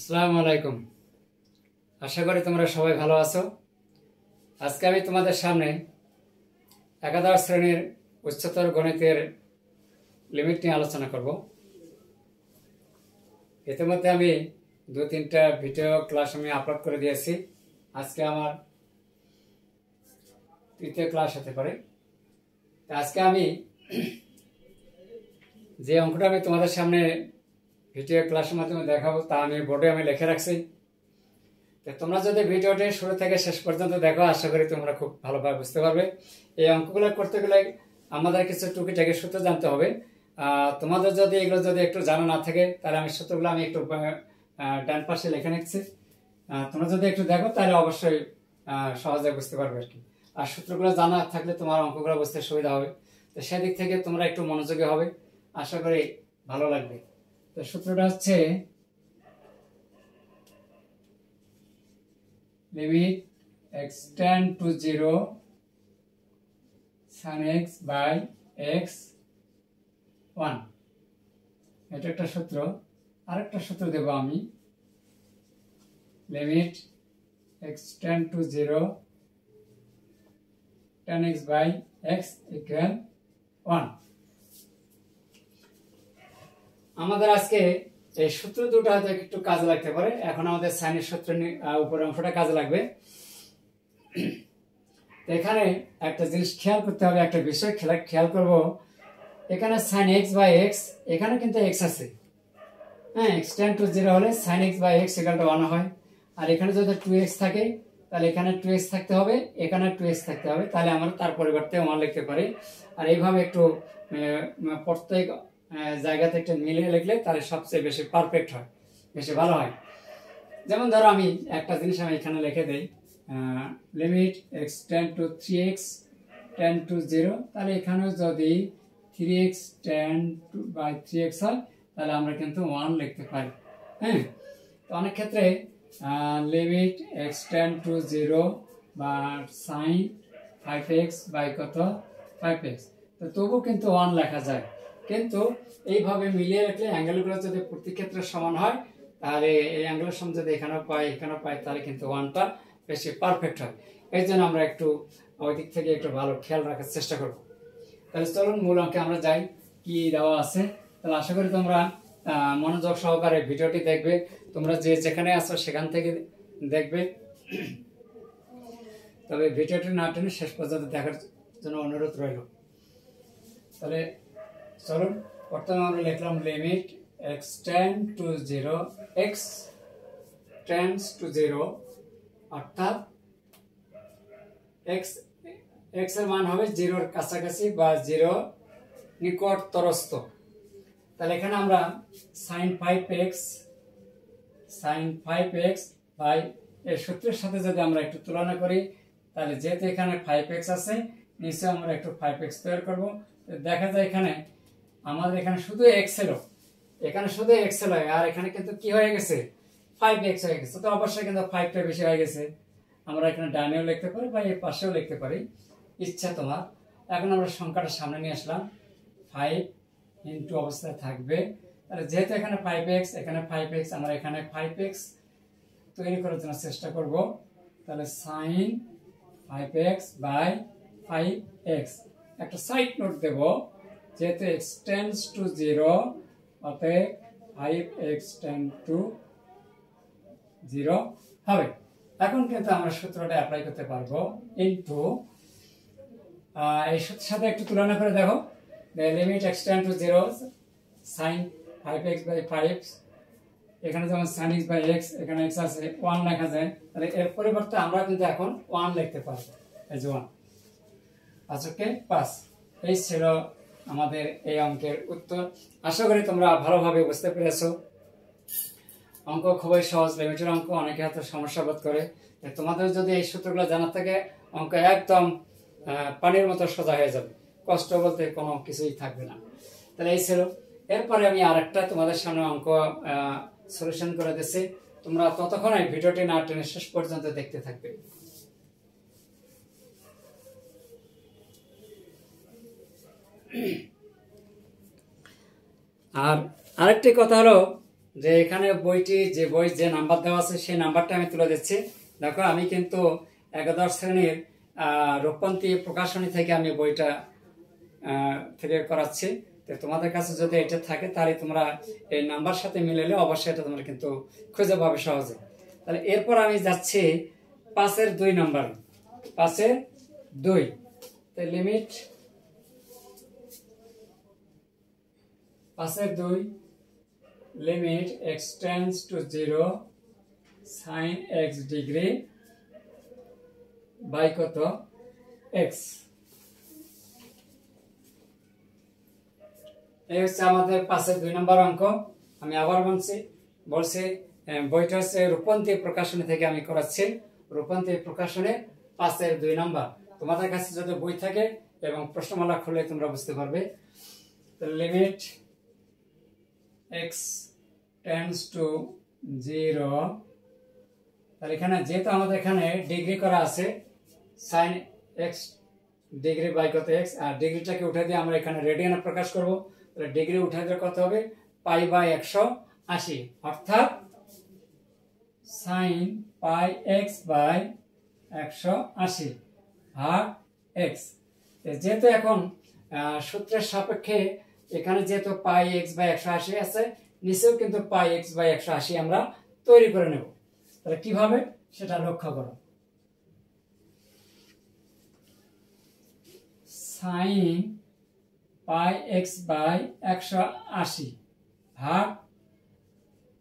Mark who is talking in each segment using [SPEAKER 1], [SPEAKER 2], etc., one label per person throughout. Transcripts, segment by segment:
[SPEAKER 1] আসসালামু আলাইকুম। আশা করি তোমরা সবাই ভালো আছো। আজকে আমি তোমাদের সামনে একাদশ শ্রেণীর উচ্চতর গণিতের লিমিট নিয়ে আলোচনা করব। ইতিমধ্যে আমি 2-3টা ভিডিও ক্লাস আমি আপলোড করে দিয়েছি। আজকে আমার তৃতীয় ক্লাস হতে পারে। আজকে আমি যে অঙ্কটা আমি তোমাদের সামনে ভিডিও ক্লাসের মাধ্যমে দেখাবো তা আমি বোর্ডে লিখে রাখছি। তোমরা যদি ভিডিওটি শুরু থেকে শেষ পর্যন্ত দেখো, আশা করি তোমরা খুব ভালোভাবে বুঝতে পারবে। এই অঙ্কগুলো করতে গেলে আমাদের কিছু টুকিটাকি সূত্র জানতে হবে। তোমাদের যদি এগুলো যদি একটু জানা না থাকে, তাহলে আমি সূত্রগুলো আমি একটু ডান পাশে লিখে নিচ্ছি। তোমরা যদি একটু দেখো তাহলে অবশ্যই সহজে বুঝতে পারবে আর কি। আর সূত্রগুলো জানা থাকলে তোমার অঙ্কগুলো বুঝতে সুবিধা হবে। তো সেদিক থেকে তোমরা একটু মনোযোগী হবে, আশা করি ভালো লাগবে। তো সূত্রটা হচ্ছে limit x tend to 0 sin x by x 1। এটা একটা সূত্র। আরেকটা সূত্র দেব আমি, limit x tend to 0 tan x by x equal 1। আমাদের আজকে এই সূত্র দুটো হয়তো একটু কাজে লাগতে পারে। এখন আমাদের সাইনের সূত্র উপরের অংশটা কাজে লাগবে। এখানে একটা জিনিস খেয়াল করতে হবে, একটা বিষয় খেয়াল করব। এখানে সাইন এক্স বাই এক্স, এখানে কিন্তু এক্স আছে। হ্যাঁ, এক্স টেন্ড টু 0 হলে sine x by x equal to 1 হয়। আর এখানে যদি 2x থাকে, তাহলে এখানে 2x থাকতে হবে, এখানে 2x থাকতে হবে। তাহলে আমরা তার পরিবর্তে 1 লিখতে পারি। আর এইভাবে একটু প্রত্যেক জায়গাতে একটু মিলিয়ে লিখলে তাহলে সবচেয়ে বেশি পারফেক্ট হয়, বেশি ভালো হয়। যেমন ধরো আমি একটা জিনিস আমি এখানে লিখে দেই, limit x tend two 3x tend to 0। তাহলে এখানেও যদি 3x tend two by 3x হয়, তাহলে আমরা কিন্তু 1 লিখতে পারি। হ্যাঁ, তো অনেক ক্ষেত্রে লিমিট এক্স টেন্ড টু 0 বা সাইন 5x বাই কত 5x, তো তবু কিন্তু 1 লেখা যায়। কিন্তু এইভাবে মিলিয়ে রাখলে অ্যাঙ্গেলগুলো যদি প্রতি ক্ষেত্রে সমান হয়, তাহলে এই অ্যাঙ্গেলের সমান যদি এখানেও পাই, তাহলে কিন্তু 1টা বেশি পারফেক্ট হয়। এই জন্য আমরা একটু ওই দিক থেকে একটু ভালো খেয়াল রাখার চেষ্টা করব। তাহলে চলুন মূল অঙ্কে আমরা যাই, কি দেওয়া আছে। তাহলে আশা করি তোমরা মনোযোগ সহকারে ভিডিওটি দেখবে। তোমরা যেখানে আছো সেখান থেকে দেখবে। তবে ভিডিওটি না টেনে শেষ পর্যন্ত দেখার জন্য অনুরোধ রইল। তাহলে চলুন, প্রথমে আমরা লিখলাম limit x tend to 0, x tends to 0, অর্থাৎ x এর মান হবে 0-র কাছাকাছি বা 0 নিকটতরস্থ। তাহলে এখানে আমরা sin 5x বাই এর সূত্রের সাথে যদি আমরা একটু তুলনা করি, তাহলে যেহেতু এখানে 5x আছে, নিচে আমরা একটু 5x তৈরি করব। দেখা যায় এখানে আমাদের এখানে শুধু x এলো, এখানে শুধু x এলো, আর এখানে কিন্তু কি হয়ে গেছে 5x হয়ে গেছে। তো অবশ্যই কিন্তু 5টা বেশি হয়ে গেছে। আমরা এখানে ডানেও লিখতে পারি বা এই পাশেও লিখতে পারি, ইচ্ছা তোমার। এখন আমরা সংখ্যাটা সামনে নিয়ে আসলাম, 5 ইনটু অবস্থায় থাকবে। তাহলে যেহেতু এখানে 5x, এখানে 5x, আমরা এখানে 5x তৈরি করার জন্য চেষ্টা করব। তাহলে sin 5x বাই 5x। একটা সাইড নোট দেব, যেহেতু x টেন্ডস টু 0, অতএব 5x টেন্ড টু 0 হবে। এখন কিন্তু আমরা সূত্রটা অ্যাপ্লাই করতে পারবো, ইনটু এই সূত্রের সাথে একটু তুলনা করে দেখো। Limit x tend to 0 sin 5x by 5, এখানে যেমন sin x বাই x, এখানে x আছে, 1 লেখা যায়। তাহলে এর পরিবর্তে আমরা কিন্তু এখন 1 লিখতে পারবো, এই যে 1। আজকে 5। এই ছিল আমাদের এই অঙ্কের উত্তর। আশা করি তোমরা ভালোভাবে বুঝতে পেরেছো। অঙ্ক খুবই সহজ, লিমিটের অঙ্ক। অনেকে হয়তো সমস্যা বোধ করে। তোমাদের যদি এই সূত্রগুলো জানা থাকে, অঙ্ক একদম পানির মতো সোজা হয়ে যাবে, কষ্ট বলতে কোনো কিছুই থাকবে না। তাহলে এই ছিল। এরপরে আমি আরেকটা তোমাদের সামনে অঙ্ক সলিউশন করে দিচ্ছি। তোমরা ততক্ষণ এই ভিডিওটি না টেনে শেষ পর্যন্ত দেখতে থাকবে। আর আরেকটি কথা হলো, যে এখানে বইটি যে নাম্বার দেওয়া আছে সেই নাম্বারটা আমি তুলে দিচ্ছি। দেখো আমি কিন্তু একাদশ শ্রেণীর রূপন্তি প্রকাশনী থেকে আমি বইটা থেকে করাচ্ছি। তো তোমাদের কাছে যদি এটা থাকে তাহলে তোমরা এই নাম্বার সাথে মিলালে অবশ্যই এটা তোমরা কিন্তু খুঁজে পাবে সহজে। তাহলে এরপর আমি যাচ্ছি 5-2 number. 5-2 limit 5-2 limit x tends to 0 sin x degree by কত x। এই হচ্ছে আমাদের 5-2 নম্বর অঙ্ক। আমি আবার বলছি বইটা হচ্ছে রূপন্তি প্রকাশনী থেকে আমি করাচ্ছি। রূপন্তি প্রকাশনে 5-2 নম্বর। তোমাদের কাছে যদি বই থাকে এবং প্রশ্নমালা খুলে তোমরা বুঝতে পারবে। লিমিট x টেন্ডস টু 0, তাহলে এখানে যেহেতু আমাদের এখানে ডিগ্রি করা আছে sin x ডিগ্রি বাই কত x, আর ডিগ্রিটাকে উঠে দিয়ে আমরা এখানে রেডিয়ানে প্রকাশ করব। তাহলে ডিগ্রি উঠে দিলে কত হবে π/180, অর্থাৎ sin πx বাই 180 ভাগ x। যেহেতু এখন সূত্রের সাপেক্ষে এখানে যেহেতু πx/180 আছে, নিচেও কিন্তু πx/180 আমরা তৈরি করে নেব। তাহলে কিভাবে সেটা লক্ষ্য করো। sin πx/180 ভাগ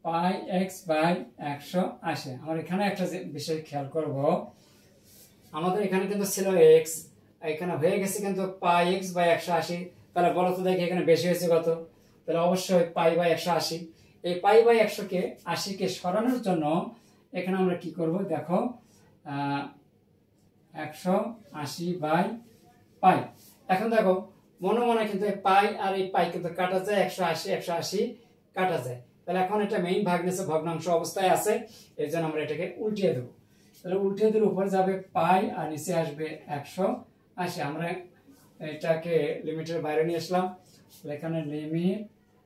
[SPEAKER 1] πx/180। আমরা এখানে একটা বিষয় খেয়াল করব, আমাদের এখানে কিন্তু ছিল x, এখানে হয়ে গেছে কিন্তু πx/180। তাহলে বলো তো দেখি এখানে বেশি হয়েছে কত? তাহলে অবশ্যই π/180। এই π/100 কে সরানোর জন্য এখানে আমরা কি করব দেখো, 180/π। এখন দেখো মনে মনে কিন্তু পাই আর এই পাই কিন্তু কাটা যায়, 180 কাটা যায়। তাহলে এখন এটা মেইন ভাগ নিচে ভগ্নাংশ অবস্থায় আছে, এই জন্য আমরা এটাকে উল্টিয়ে দেবো। তাহলে উল্টিয়ে দিলে উপরে যাবে পাই আর নিচে আসবে 180। আমরা এটাকে লিমিটের বাইরে নিয়ে আসলাম। এখানে লিমিট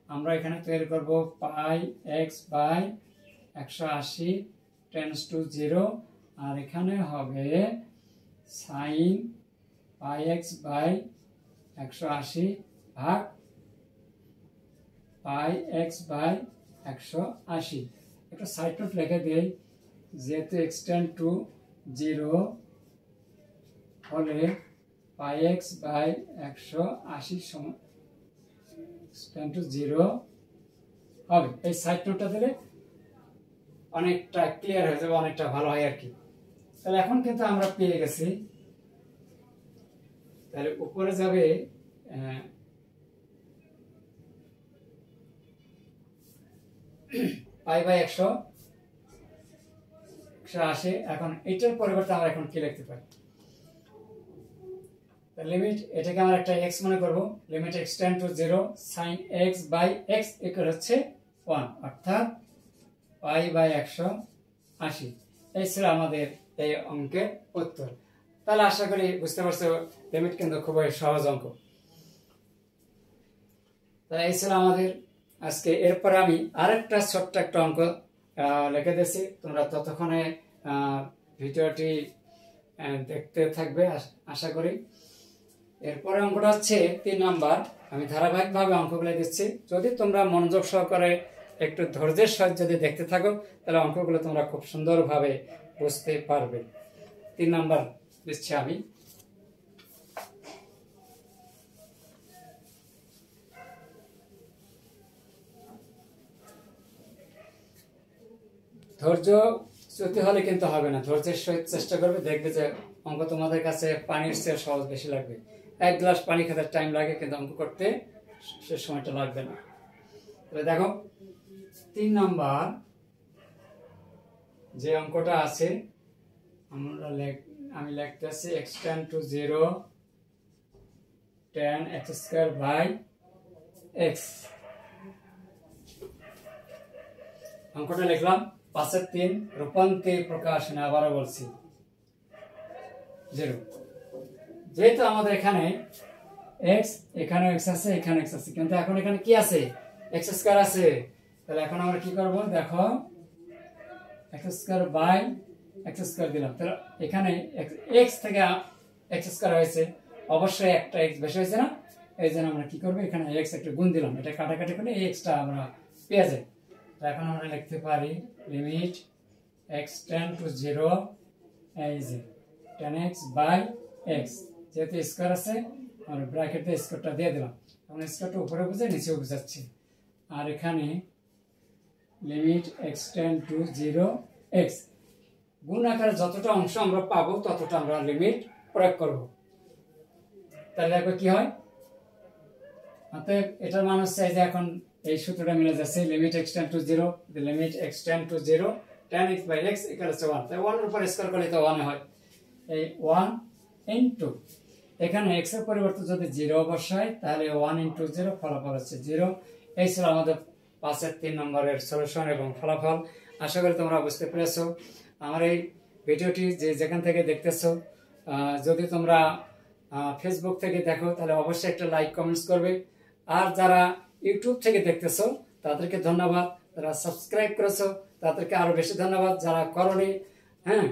[SPEAKER 1] আমরা এখানে তৈরি করব πx/180 টেন্ডস টু 0, আর এখানে হবে sin πx/180 ভাগ πx/180। একটা সাইড নোট লিখে দেই, যেহেতু x টেন্ড টু 0 হলে πx/180 সমান x টেন্ড টু 0 হবে। এই সাইড নোটটা দিলে অনেকটা ক্লিয়ার হয়ে যাবে, অনেকটা ভালো হয় আর কি। তাহলে এখন কিন্তু আমরা পেয়ে গেছি, তাহলে উপরে যাবে π/180। এখন এটার পরিবর্তে আমরা এখন কি লিখতে পারি? লিমিট এটাকে আমরা একটা x মনে করব। Limit x tend to 0 sin x/x equal হচ্ছে 1, অর্থাৎ π/180। এই ছিল আমাদের এই অঙ্কের উত্তর। তাহলে আশা করি বুঝতে পারছো লিমিট কিন্তু খুবই সহজ অঙ্ক। তাহলে এই ছিল আমাদের আজকে। এরপরে আমি আরেকটা ছোট্ট একটা অঙ্ক লিখে দিয়েছি, তোমরা ততক্ষণে ভিডিওটি দেখতে থাকবে আশা করি। এরপরে অঙ্কটা হচ্ছে 3 নাম্বার। আমি ধারাবাহিকভাবে অঙ্কগুলো দিচ্ছি, যদি তোমরা মনোযোগ সহকারে একটু ধৈর্যের সহিত যদি দেখতে থাকো তাহলে অঙ্কগুলো তোমরা খুব সুন্দরভাবে বুঝতে পারবে। 3 নাম্বার দিচ্ছি আমি। ধৈর্য চ্যুতি হলে কিন্তু হবে না, ধৈর্যের সহিত চেষ্টা করবে, দেখবে যে অঙ্ক তোমাদের কাছে পানির চেয়ে সহজ বেশি লাগবে। 1 গ্লাস পানি খেতে টাইম লাগে, কিন্তু অঙ্ক করতে সে সময়টা লাগবে না। তাহলে দেখো 3 নাম্বার যে অঙ্কটা আছে, আমি লিখতেছি x tend to 0 tan x²/x। অঙ্কটা লিখলাম 5-3 রূপান্তর প্রকাশনে, আবারও বলছি 0। যেহেতু আমাদের এখানে x, এখানে x আছে, এখানে x আছে, কিন্তু এখন এখানে কি আছে? x² আছে। তাহলে এখন আমরা কি করব দেখো x square by x square দিলাম, তাহলে এখানে এক্স থেকে এক্স স্কোয়ার হয়েছে, অবশ্যই একটা এক্স বেশি হয়েছে না, এই জন্য আমরা কি করবো এখানে এক্স একটা গুণ দিলাম, এটা কাটাকাটি করে এই এক্সটা আমরা পেয়ে যাই। তো এখন আমরা লিখতে পারি limit x tend to zero এই যে 10x বাই এক্স, যেহেতু স্কোয়ার আছে আমরা ব্র্যাকেটে স্কোয়ারটা দিয়ে দিলাম, এখন স্কোয়ারটা উপরে বুঝে নিচেও বুঝাচ্ছি। আর এখানে limit x tend to zero x, গুণ আকারে যতটা অংশ আমরা পাবো ততটা আমরা লিমিট প্রয়োগ করব। তাহলে দেখো কি হয়, অতএব এটার মান হচ্ছে যে এখন এই সূত্রটা মিলে যাচ্ছে limit x tend to zero, limit x tend to zero 10x by x equal to 1, তাই 1 এর উপর স্কয়ার করলে তো 1 হয়, এই 1 ইনটু এখানে x এর পরিবর্তে যদি 0 বসাই তাহলে 1 ইনটু 0 ফলাফল হচ্ছে 0। এই ছিল আমাদের 5 3 নম্বরের সলিউশন এবং ফলাফল। আশা করি তোমরা বুঝতে পেরেছো। আমার এই ভিডিওটি যে যেখান থেকে দেখতেছো, যদি তোমরা ফেসবুক থেকে দেখো তাহলে অবশ্যই একটা লাইক কমেন্টস করবে, আর যারা ইউটিউব থেকে দেখতেছো তাদেরকে ধন্যবাদ, যারা সাবস্ক্রাইব করেছো তাদেরকে আরো বেশি ধন্যবাদ, যারা করনি হ্যাঁ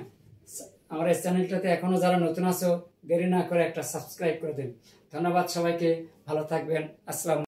[SPEAKER 1] আমার এই চ্যানেলটাতে এখনো যারা নতুন আছো দেরি না করে একটা সাবস্ক্রাইব করে দিন। ধন্যবাদ সবাইকে, ভালো থাকবেন, আসসালাম।